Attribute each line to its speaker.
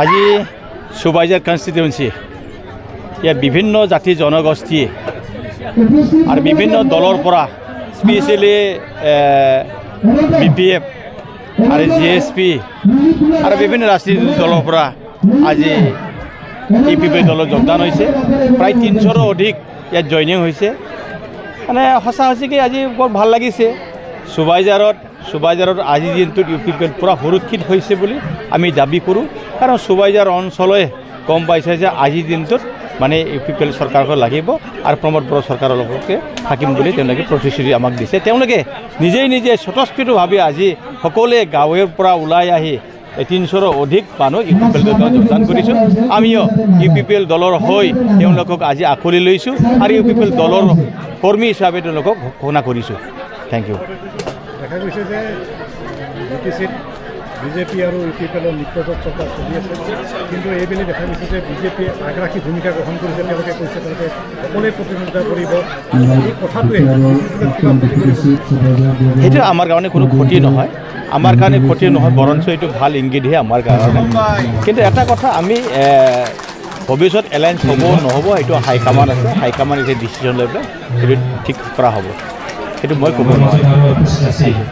Speaker 1: আজি সুবাইজাৰ কনষ্টিটুৱেঞ্চি ইয়াত বিভিন্ন জাতি জনগোষ্ঠী আৰু বিভিন্ন দলৰ পৰা স্পেচিয়েলি BPF আৰু GSP আৰু বিভিন্ন ৰাজনীতিক দলৰ পৰা আজি EPP দলত যোগদান হৈছে প্ৰায় 300ৰো অধিক ইয়াত জইনিং হৈছে মানে সঁচা সঁচিকৈ আজি বৰ ভাল লাগিছে সুবাইজাৰত আজি দিনটোত UPP পুৰা সুৰক্ষিত হৈছে বুলি আমি দাবী কৰোঁ কাৰণ সুবাইজাৰ অঞ্চলে গম পাইছে যে আজি দিনটোত মানে UPP চৰকাৰক লাগিব আৰু প্ৰমোদ বড়ো চৰকাৰৰ লগতে থাকিম বুলি তেওঁলোকে প্ৰতিশ্ৰুতি আমাক দিছে তেওঁলোকে নিজে স্বতঃস্ফূৰ্তভাৱে আজি সকলোৱে গাঁৱৰ পৰা ওলাই আহি 300ৰো অধিক মানুহ UPP দলত যোগদান কৰিছোঁ আমিও UPP দলৰ হৈ তেওঁলোকক আজি আঁকোৱালি লৈছোঁ আৰু UPP দলৰ কৰ্মী হিচাপে তেওঁলোকক ঘোষণা কৰিছোঁ থেংক ইউ
Speaker 2: দেখা গৈছে যে UTCত BJP আৰু UPP মিত্ৰজোঁট চৰকাৰ চলি আছে কিন্তু এইবেলি দেখা গৈছে যে BJPয়ে আগ্ৰাসী ভূমিকা গ্ৰহণ কৰিছে তেওঁলোকে কৈছে তেওঁলোকে সকলোৱে প্ৰতিনিধিত্ব কৰিব এই কথাটোৱে
Speaker 1: সেইটো আমাৰ কাৰণে কোনো ক্ষতি নহয় আমাৰ কাৰণে ক্ষতি নহয় বৰঞ্চ এইটো ভাল ইংগিতহে আমাৰ কাৰণে কিন্তু এটা কথা আমি ভৱিষ্যত এলায়েন্স হ'ব নহ'ব এইটো হাইকমাণ্ড আছে হাইকমাণ্ড এতিয়া ডিচিশ্যন লৈ পেলাই সেইটো ঠিক কৰা হ'ব সেইটো মই ক'ব নোৱাৰোঁ